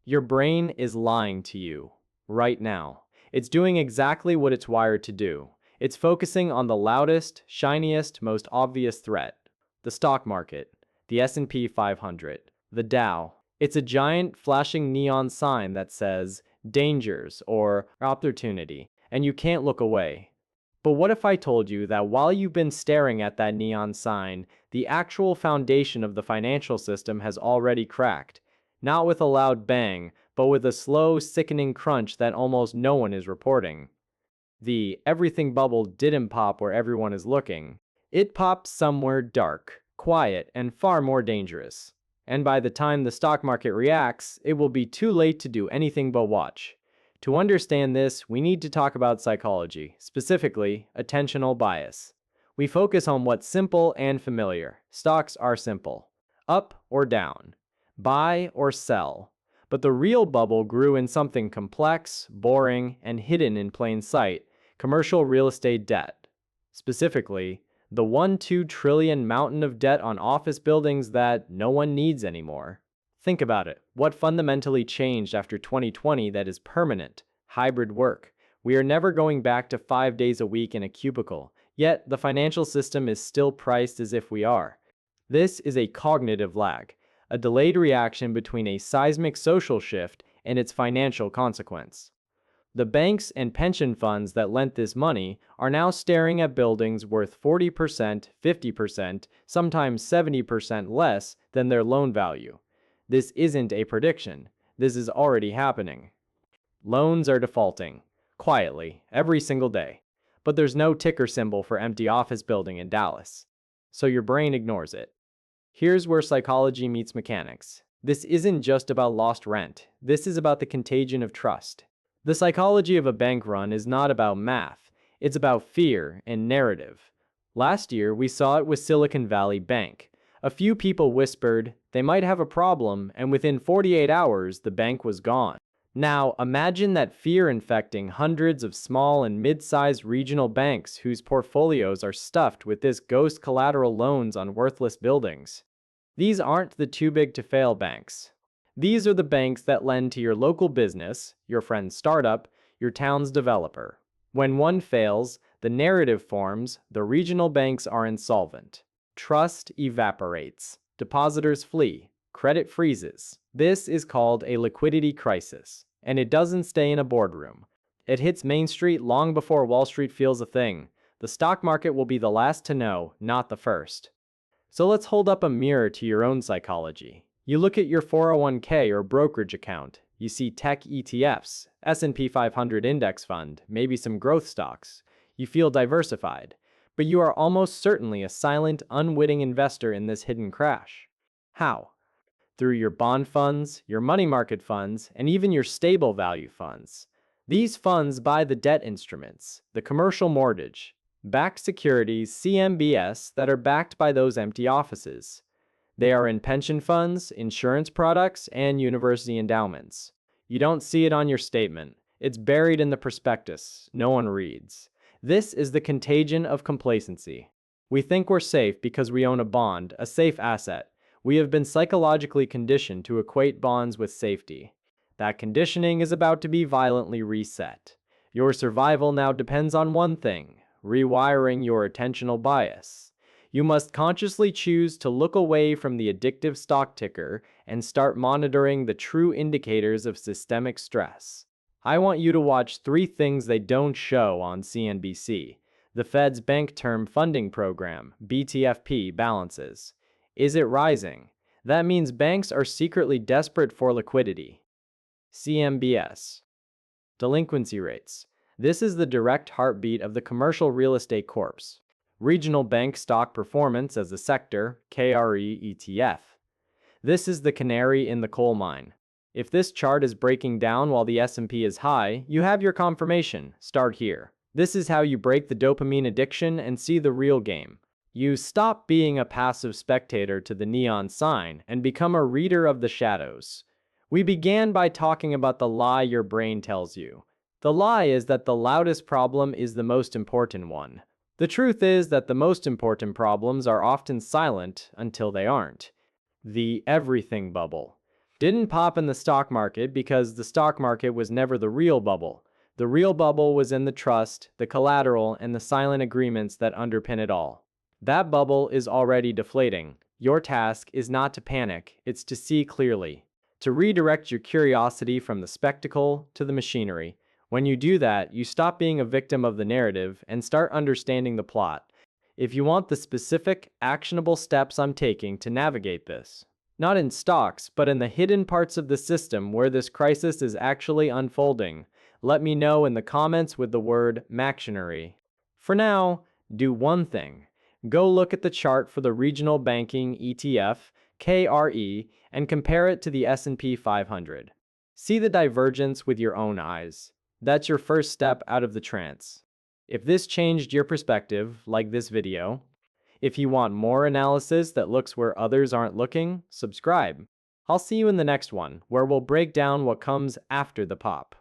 Your brain is lying to you right now. It's doing exactly what it's wired to do. It's focusing on the loudest, shiniest, most obvious threat. The stock market, the S&P 500, the Dow. It's a giant flashing neon sign that says dangers or opportunity, and you can't look away. But what if I told you that while you've been staring at that neon sign, the actual foundation of the financial system has already cracked? Not with a loud bang, but with a slow, sickening crunch that almost no one is reporting. The everything bubble didn't pop where everyone is looking. It popped somewhere dark, quiet, and far more dangerous. And by the time the stock market reacts, it will be too late to do anything but watch. To understand this, we need to talk about psychology, specifically attentional bias. We focus on what's simple and familiar. Stocks are simple. Up or down. Buy or sell. But the real bubble grew in something complex, boring, and hidden in plain sight: commercial real estate debt. Specifically, the 1-2 trillion mountain of debt on office buildings that no one needs anymore. Think about it. What fundamentally changed after 2020 that is permanent? Hybrid work. We are never going back to 5 days a week in a cubicle, yet the financial system is still priced as if we are. This is a cognitive lag, a delayed reaction between a seismic social shift and its financial consequence. The banks and pension funds that lent this money are now staring at buildings worth 40%, 50%, sometimes 70% less than their loan value. This isn't a prediction. This is already happening. Loans are defaulting, quietly, every single day. But there's no ticker symbol for empty office building in Dallas. So your brain ignores it. Here's where psychology meets mechanics. This isn't just about lost rent. This is about the contagion of trust. The psychology of a bank run is not about math. It's about fear and narrative. Last year, we saw it with Silicon Valley Bank. A few people whispered they might have a problem, and within 48 hours, the bank was gone. Now, imagine that fear infecting hundreds of small and mid-sized regional banks whose portfolios are stuffed with this ghost collateral loans on worthless buildings. These aren't the too-big-to-fail banks. These are the banks that lend to your local business, your friend's startup, your town's developer. When one fails, the narrative forms: the regional banks are insolvent. Trust evaporates. Depositors flee. Credit freezes. This is called a liquidity crisis. And it doesn't stay in a boardroom. It hits Main Street long before Wall Street feels a thing. The stock market will be the last to know, not the first. So let's hold up a mirror to your own psychology. You look at your 401k or brokerage account. You see tech ETFs, S&P 500 index fund, maybe some growth stocks. You feel diversified. But you are almost certainly a silent, unwitting investor in this hidden crash. How? Through your bond funds, your money market funds, and even your stable value funds. These funds buy the debt instruments, the commercial mortgage, backed securities, CMBS, that are backed by those empty offices. They are in pension funds, insurance products, and university endowments. You don't see it on your statement. It's buried in the prospectus. No one reads. This is the contagion of complacency. We think we're safe because we own a bond, a safe asset. We have been psychologically conditioned to equate bonds with safety. That conditioning is about to be violently reset. Your survival now depends on one thing: rewiring your attentional bias. You must consciously choose to look away from the addictive stock ticker and start monitoring the true indicators of systemic stress. I want you to watch 3 things they don't show on CNBC. The Fed's Bank Term Funding Program, BTFP, balances. Is it rising? That means banks are secretly desperate for liquidity. CMBS. Delinquency rates. This is the direct heartbeat of the commercial real estate corpse. Regional bank stock performance as a sector, KRE ETF. This is the canary in the coal mine. If this chart is breaking down while the S&P is high, you have your confirmation. Start here. This is how you break the dopamine addiction and see the real game. You stop being a passive spectator to the neon sign and become a reader of the shadows. We began by talking about the lie your brain tells you. The lie is that the loudest problem is the most important one. The truth is that the most important problems are often silent until they aren't. The everything bubble. Didn't pop in the stock market because the stock market was never the real bubble. The real bubble was in the trust, the collateral, and the silent agreements that underpin it all. That bubble is already deflating. Your task is not to panic, it's to see clearly, to redirect your curiosity from the spectacle to the machinery. When you do that, you stop being a victim of the narrative and start understanding the plot. If you want the specific, actionable steps I'm taking to navigate this, not in stocks, but in the hidden parts of the system where this crisis is actually unfolding, let me know in the comments with the word "mactionary." For now, do one thing. Go look at the chart for the regional banking ETF, KRE, and compare it to the S&P 500. See the divergence with your own eyes. That's your first step out of the trance. If this changed your perspective, like this video. If you want more analysis that looks where others aren't looking, subscribe. I'll see you in the next one, where we'll break down what comes after the pop.